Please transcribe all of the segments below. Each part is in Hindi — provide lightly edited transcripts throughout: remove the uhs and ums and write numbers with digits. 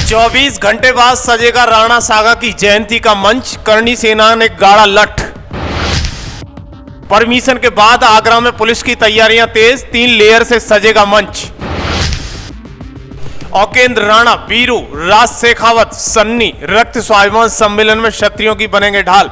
24 घंटे बाद सजेगा राणा सागा की जयंती का मंच, करणी सेना ने गाड़ा लठ। परमिशन के बाद आगरा में पुलिस की तैयारियां तेज, 3 लेयर से सजेगा मंच। औकेंद्र राणा, वीरू, राज शेखावत, सन्नी रक्त स्वाभिमान सम्मेलन में क्षत्रियों की बनेंगे ढाल।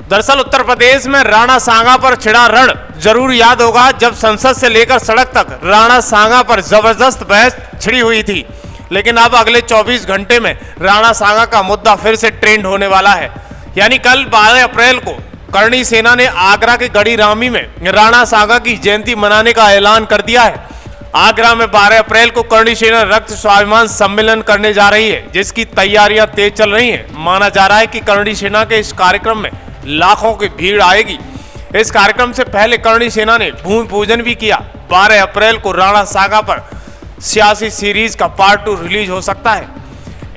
दरअसल उत्तर प्रदेश में राणा सांगा पर छिड़ा रण जरूर याद होगा, जब संसद से लेकर सड़क तक राणा सांगा पर जबरदस्त बहस छिड़ी हुई थी। लेकिन अब अगले 24 घंटे में राणा सांगा का मुद्दा फिर से ट्रेंड होने वाला है। यानी कल 12 अप्रैल को करणी सेना ने आगरा के गढ़ी रामी में राणा सांगा की जयंती मनाने का ऐलान कर दिया है। आगरा में 12 अप्रैल को करणी सेना रक्त स्वाभिमान सम्मेलन करने जा रही है, जिसकी तैयारियां तेज चल रही हैं। माना जा रहा है कि करणी सेना के इस कार्यक्रम में लाखों की भीड़ आएगी। इस कार्यक्रम से पहले करणी सेना ने भूमि पूजन भी किया। 12 अप्रैल को राणा सांगा पर सियासी सीरीज का पार्ट 2 रिलीज हो सकता है।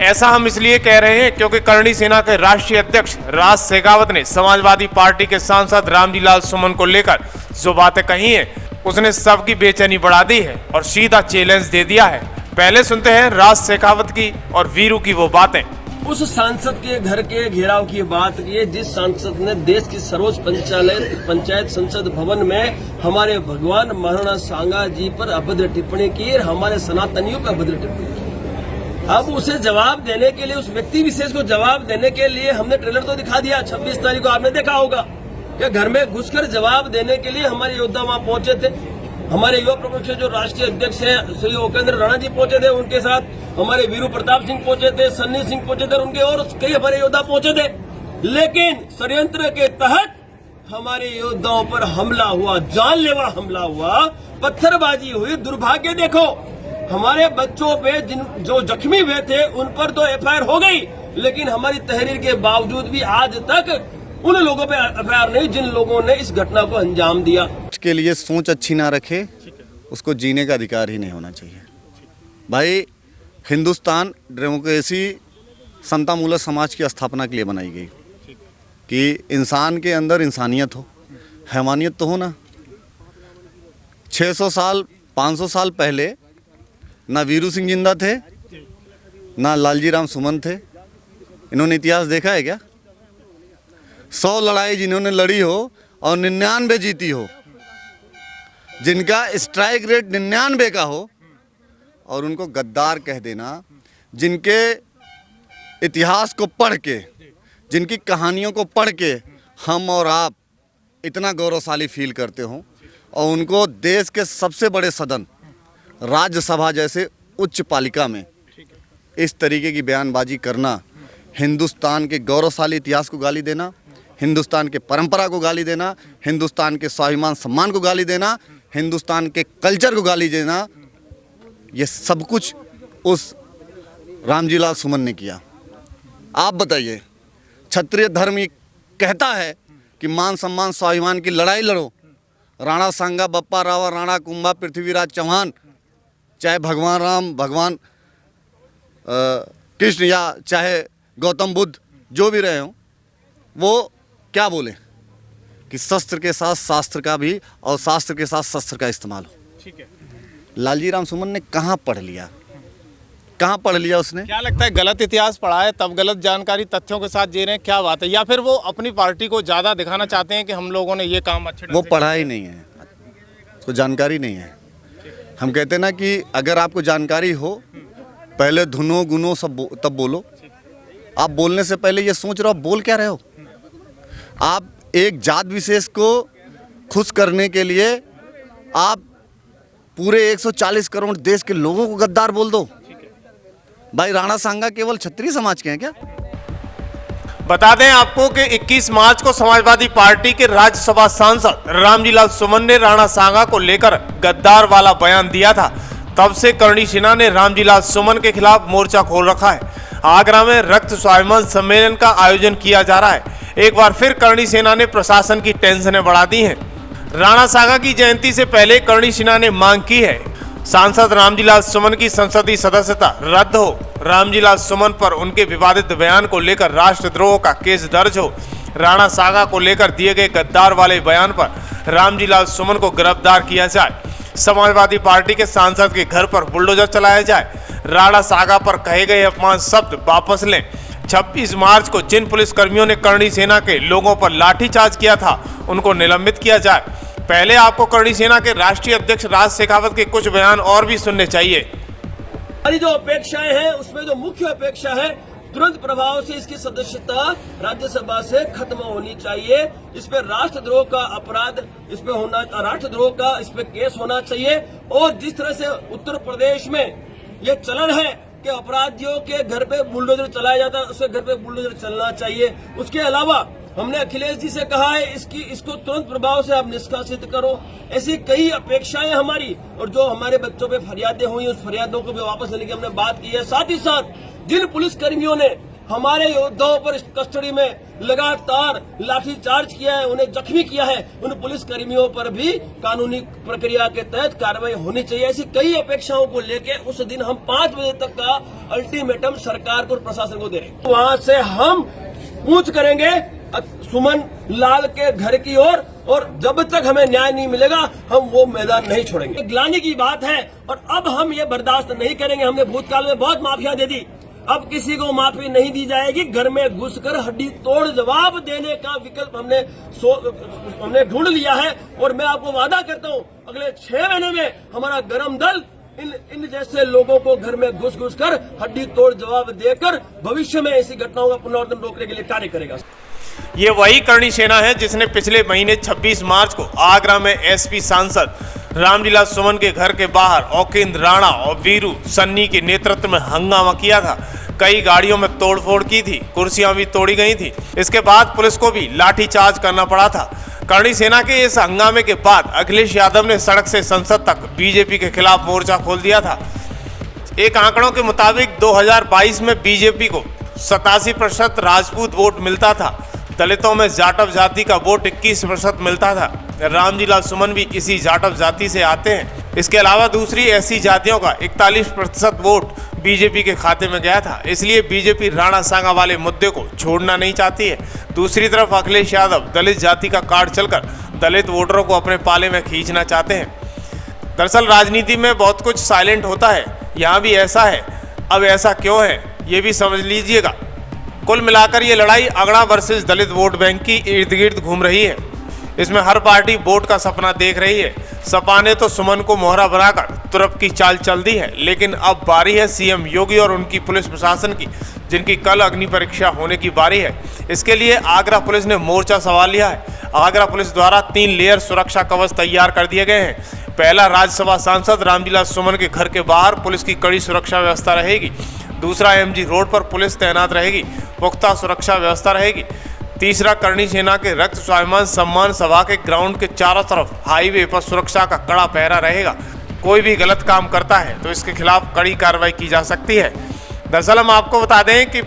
ऐसा हम इसलिए कह रहे हैं क्योंकि करणी सेना के राष्ट्रीय अध्यक्ष राज शेखावत ने समाजवादी पार्टी के सांसद रामजी लाल सुमन को लेकर जो बातें कही हैं, उसने सबकी बेचैनी बढ़ा दी है और सीधा चैलेंज दे दिया है। पहले सुनते हैं राज शेखावत की और वीरू की वो बातें। उस सांसद के घर के घेराव की बात की है, जिस सांसद ने देश की सर्वोच्च पंचायत संसद भवन में हमारे भगवान महाराणा सांगा जी पर अभद्र टिप्पणी की और हमारे सनातनियों पर अभद्र टिप्पणी की। अब उसे जवाब देने के लिए, उस व्यक्ति विशेष को जवाब देने के लिए हमने ट्रेलर तो दिखा दिया। 26 तारीख को आपने देखा होगा कि घर में घुसकर जवाब देने के लिए हमारे योद्धा वहां पहुंचे थे। हमारे युवा प्रमुख जो राष्ट्रीय अध्यक्ष हैं श्री औकेंद्र राणा जी पहुंचे थे, उनके साथ हमारे वीरू प्रताप सिंह पहुंचे थे, सन्नी सिंह पहुंचे थे, उनके और कई हमारे योद्धा पहुंचे थे। लेकिन षड्यंत्र के तहत हमारे योद्धाओं पर हमला हुआ, जानलेवा हमला हुआ, पत्थरबाजी हुई। दुर्भाग्य देखो, हमारे बच्चों पे जो जख्मी हुए थे उन पर तो एफआईआर हो गई, लेकिन हमारी तहरीर के बावजूद भी आज तक उन लोगों पे एफआईआर नहीं जिन लोगों ने इस घटना को अंजाम दिया। के लिए सोच अच्छी ना रखे, उसको जीने का अधिकार ही नहीं होना चाहिए। भाई, हिंदुस्तान डेमोक्रेसी समतामूलक समाज की स्थापना के लिए बनाई गई कि इंसान के अंदर इंसानियत हो, हैवानियत तो हो ना। 600 साल 500 साल पहले ना वीरू सिंह जिंदा थे, ना लालजी राम सुमन थे। इन्होंने इतिहास देखा है क्या? 100 लड़ाई जिन्होंने लड़ी हो और 99 जीती हो, जिनका स्ट्राइक रेट 99 का हो, और उनको गद्दार कह देना, जिनके इतिहास को पढ़ के, जिनकी कहानियों को पढ़ के हम और आप इतना गौरवशाली फील करते हो, और उनको देश के सबसे बड़े सदन राज्यसभा जैसे उच्च पालिका में इस तरीके की बयानबाजी करना, हिंदुस्तान के गौरवशाली इतिहास को गाली देना, हिंदुस्तान के परंपरा को गाली देना, हिंदुस्तान के स्वाभिमान सम्मान को गाली देना, हिंदुस्तान के कल्चर को गाली देना, ये सब कुछ उस रामजी लाल सुमन ने किया। आप बताइए, क्षत्रिय धर्म ये कहता है कि मान सम्मान स्वाभिमान की लड़ाई लड़ो। राणा सांगा, बप्पा रावल, राणा कुंभा, पृथ्वीराज चौहान, चाहे भगवान राम, भगवान कृष्ण या चाहे गौतम बुद्ध, जो भी रहे हों, वो क्या बोले कि शस्त्र के साथ शास्त्र का भी और शास्त्र के साथ शस्त्र का इस्तेमाल हो। ठीक है। लालजी राम सुमन ने कहाँ पढ़ लिया? कहाँ पढ़ लिया उसने? क्या लगता है गलत इतिहास पढ़ा है, तब गलत जानकारी तथ्यों के साथ जी रहे हैं? क्या बात है? या फिर वो अपनी पार्टी को ज़्यादा दिखाना चाहते हैं कि हम लोगों ने ये काम अच्छे? वो पढ़ा ही नहीं है, उसको जानकारी नहीं है। हम कहते हैं ना कि अगर आपको जानकारी हो, पहले धुनो गुनो सब तब बोलो। आप बोलने से पहले ये सोच रहे हो बोल क्या रहे हो। आप एक जात विशेष को खुश करने के लिए आप पूरे 140 करोड़ देश के लोगों को गद्दार बोल दो। भाई, राणा सांगा केवल क्षत्रिय समाज के हैं क्या? बता दें आपको कि 21 मार्च को समाजवादी पार्टी के राज्यसभा सांसद रामजी लाल सुमन ने राणा सांगा को लेकर गद्दार वाला बयान दिया था। तब से करणी सेना ने रामजी लाल सुमन के खिलाफ मोर्चा खोल रखा है। आगरा में रक्त स्वाभिमान सम्मेलन का आयोजन किया जा रहा है। एक बार फिर करणी सेना ने प्रशासन की टेंशनें बढ़ा दी हैं। राणा सांगा की जयंती से पहले करणी सेना ने मांग की है सांसद रामजी लाल सुमन की संसदीय सदस्यता रद्द हो, रामजी लाल सुमन पर उनके विवादित बयान को लेकर राष्ट्रद्रोह का केस दर्ज हो, राणा सांगा को लेकर दिए गए गद्दार वाले बयान पर रामजी लाल सुमन को गिरफ्तार किया जाए, समाजवादी पार्टी के सांसद के घर पर बुलडोजर चलाया जाए, राणा सागा पर कहे गए अपमान शब्द वापस लें। 26 मार्च को जिन पुलिस कर्मियों ने करणी सेना के लोगों पर लाठीचार्ज किया था उनको निलंबित किया जाए। पहले आपको करणी सेना के राष्ट्रीय अध्यक्ष राज शेखावत के कुछ बयान और भी सुनने चाहिए। हमारी जो अपेक्षाएं हैं उसमें जो मुख्य अपेक्षा है तुरंत प्रभाव से इसकी सदस्यता राज्यसभा से खत्म होनी चाहिए। इस पे राष्ट्रद्रोह का अपराध इस पे होना, राष्ट्रद्रोह का इस पे केस होना चाहिए। और जिस तरह से उत्तर प्रदेश में ये चलन है कि अपराधियों के घर पे बुलडोजर चलाया जाता है, उसके घर पे बुलडोजर चलना चाहिए। उसके अलावा हमने अखिलेश जी से कहा है इसको तुरंत प्रभाव से आप निष्कासित करो। ऐसी कई अपेक्षाएं हमारी, और जो हमारे बच्चों पे फरियादें हुई उस फरियादों को भी वापस लेने की हमने बात की है। साथ ही साथ जिन पुलिस कर्मियों ने हमारे योद्धाओं पर कस्टडी में लगातार लाठीचार्ज किया है, उन्हें जख्मी किया है, उन पुलिस कर्मियों पर भी कानूनी प्रक्रिया के तहत कार्रवाई होनी चाहिए। ऐसी कई अपेक्षाओं को लेकर उस दिन हम 5 बजे तक का अल्टीमेटम सरकार को और प्रशासन को दे रहे हैं। वहां से हम कूच करेंगे सुमन लाल के घर की ओर, और जब तक हमें न्याय नहीं मिलेगा हम वो मैदान नहीं छोड़ेंगे। ग्लानि की बात है और अब हम ये बर्दाश्त नहीं करेंगे। हमने भूतकाल में बहुत माफिया दे दी, अब किसी को माफी नहीं दी जाएगी। घर में घुसकर हड्डी तोड़ जवाब देने का विकल्प हमने ढूंढ लिया है। और मैं आपको वादा करता हूं अगले 6 महीने में हमारा गरम दल इन जैसे लोगों को घर में घुस कर हड्डी तोड़ जवाब देकर भविष्य में ऐसी घटनाओं का पुनरावृत्ति रोकने के लिए कार्य करेगा। ये वही करणी सेना है जिसने पिछले महीने 26 मार्च को आगरा में एसपी सांसद रामलीला सुमन के घर के बाहर औकेंद्र राणा और वीरू सन्नी के नेतृत्व में हंगामा किया था। कई गाड़ियों में तोड़फोड़ की थी, कुर्सियां भी तोड़ी गई थी। इसके बाद पुलिस को भी लाठीचार्ज करना पड़ा था। करणी सेना के इस हंगामे के बाद अखिलेश यादव ने सड़क से संसद तक बीजेपी के खिलाफ मोर्चा खोल दिया था। एक आंकड़ों के मुताबिक 2022 में बीजेपी को 87% राजपूत वोट मिलता था। दलितों में जाटव जाति का वोट 21% मिलता था। रामलीला सुमन भी इसी जाटव जाति से आते हैं। इसके अलावा दूसरी ऐसी जातियों का 41% वोट बीजेपी के खाते में गया था। इसलिए बीजेपी राणा सांगा वाले मुद्दे को छोड़ना नहीं चाहती है। दूसरी तरफ अखिलेश यादव दलित जाति का कार्ड चलकर दलित वोटरों को अपने पाले में खींचना चाहते हैं। दरअसल राजनीति में बहुत कुछ साइलेंट होता है, यहाँ भी ऐसा है। अब ऐसा क्यों है ये भी समझ लीजिएगा। कुल मिलाकर ये लड़ाई अगड़ा वर्सेस दलित वोट बैंक की इर्द गिर्द घूम रही है। इसमें हर पार्टी वोट का सपना देख रही है। सपा ने तो सुमन को मोहरा बनाकर तुरप की चाल चल दी है, लेकिन अब बारी है सीएम योगी और उनकी पुलिस प्रशासन की, जिनकी कल अग्नि परीक्षा होने की बारी है। इसके लिए आगरा पुलिस ने मोर्चा संभाल लिया है। आगरा पुलिस द्वारा 3 लेयर सुरक्षा कवच तैयार कर दिए गए हैं। पहला, राज्यसभा सांसद रामलीला सुमन के घर के बाहर पुलिस की कड़ी सुरक्षा व्यवस्था रहेगी। दूसरा, एमजी रोड पर पुलिस तैनात रहेगी, पुख्ता सुरक्षा व्यवस्था रहेगी। तीसरा, करणी सेना के रक्त स्वाभिमान सम्मान सभा के ग्राउंड के चारों तरफ हाईवे पर सुरक्षा का कड़ा पहरा रहेगा। कोई भी गलत काम करता है तो इसके खिलाफ कड़ी कार्रवाई की जा सकती है। दरअसल हम आपको बता दें कि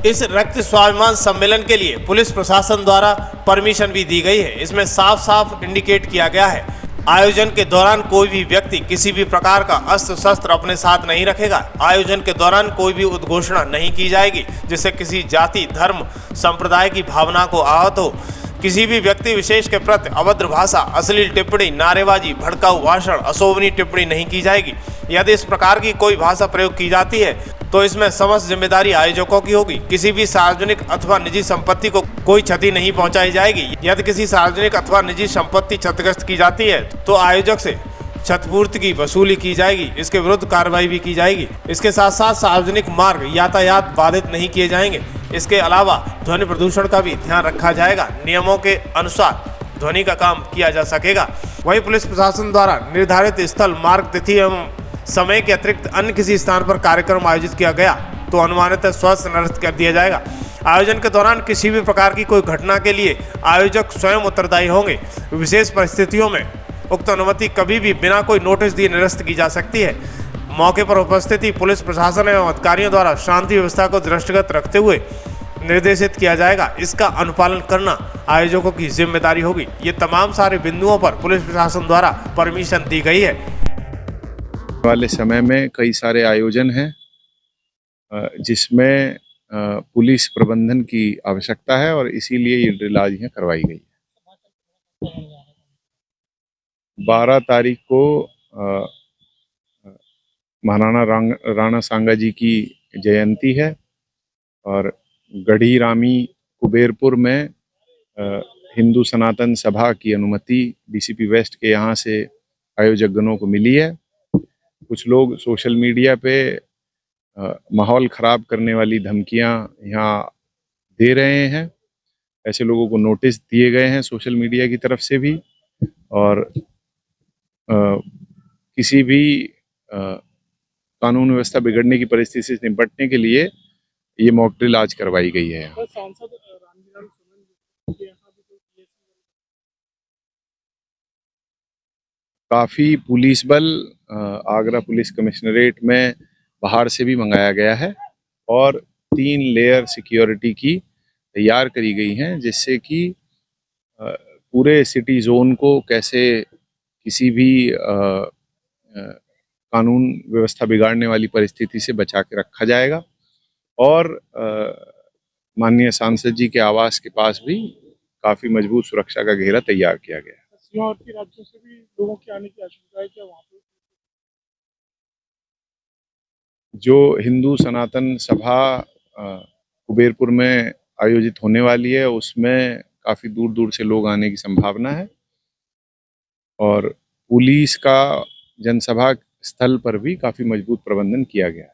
इस रक्त स्वाभिमान सम्मेलन के लिए पुलिस प्रशासन द्वारा परमिशन भी दी गई है। इसमें साफ साफ इंडिकेट किया गया है आयोजन के दौरान कोई भी व्यक्ति किसी भी प्रकार का अस्त्र शस्त्र अपने साथ नहीं रखेगा। आयोजन के दौरान कोई भी उद्घोषणा नहीं की जाएगी जिससे किसी जाति, धर्म, संप्रदाय की भावना को आहत हो। किसी भी व्यक्ति विशेष के प्रति अभद्र भाषा, अश्लील टिप्पणी, नारेबाजी, भड़काऊ भाषण, अशोभनीय टिप्पणी नहीं की जाएगी। यदि इस प्रकार की कोई भाषा प्रयोग की जाती है तो इसमें समस्त जिम्मेदारी आयोजकों की होगी। किसी भी सार्वजनिक अथवा निजी संपत्ति को कोई क्षति नहीं पहुंचाई जाएगी। यदि किसी सार्वजनिक अथवा निजी संपत्ति क्षतिग्रस्त की जाती है तो आयोजक से क्षतिपूर्ति की वसूली की जाएगी। इसके विरुद्ध कार्रवाई भी की जाएगी। इसके साथ साथ सार्वजनिक मार्ग यातायात बाधित नहीं किए जाएंगे। इसके अलावा ध्वनि प्रदूषण का भी ध्यान रखा जाएगा। नियमों के अनुसार ध्वनि का काम किया जा सकेगा। वहीं पुलिस प्रशासन द्वारा निर्धारित स्थल, मार्ग, तिथि एवं समय के अतिरिक्त अन्य किसी स्थान पर कार्यक्रम आयोजित किया गया तो अनुमानित स्वतः निरस्त कर दिया जाएगा। आयोजन के दौरान किसी भी प्रकार की कोई घटना के लिए आयोजक स्वयं उत्तरदायी होंगे। विशेष परिस्थितियों में उक्त अनुमति कभी भी बिना कोई नोटिस दिए निरस्त की जा सकती है। मौके पर उपस्थिति पुलिस प्रशासन एवं अधिकारियों द्वारा शांति व्यवस्था को दृष्टिगत रखते हुए निर्देशित किया जाएगा। इसका अनुपालन करना आयोजकों की जिम्मेदारी होगी। ये तमाम सारे बिंदुओं पर पुलिस प्रशासन द्वारा परमिशन दी गई है। वाले समय में कई सारे आयोजन हैं जिसमें पुलिस प्रबंधन की आवश्यकता है और इसीलिए ये ड्रिल आज यहाँ करवाई गई है। 12 तारीख को महाराणा राणा सांगा जी की जयंती है और गढ़ी रामी कुबेरपुर में हिंदू सनातन सभा की अनुमति डीसीपी वेस्ट के यहाँ से आयोजकगणों को मिली है। कुछ लोग सोशल मीडिया पे माहौल खराब करने वाली धमकियां यहाँ दे रहे हैं। ऐसे लोगों को नोटिस दिए गए हैं सोशल मीडिया की तरफ से भी, और किसी भी कानून व्यवस्था बिगड़ने की परिस्थिति से निपटने के लिए ये मॉक ड्रिल आज करवाई गई है। काफ़ी पुलिस बल आगरा पुलिस कमिश्नरेट में बाहर से भी मंगाया गया है और 3 लेयर सिक्योरिटी की तैयार करी गई हैं, जिससे कि पूरे सिटी जोन को कैसे किसी भी कानून व्यवस्था बिगाड़ने वाली परिस्थिति से बचा के रखा जाएगा। और माननीय सांसद जी के आवास के पास भी काफ़ी मजबूत सुरक्षा का घेरा तैयार किया गया है। सीमावर्ती राज्यों से भी लोगों के आने की आशंका है क्या वहाँ पे? जो हिंदू सनातन सभा कुबेरपुर में आयोजित होने वाली है, उसमें काफ़ी दूर दूर से लोग आने की संभावना है और पुलिस का जनसभा स्थल पर भी काफ़ी मजबूत प्रबंधन किया गया है।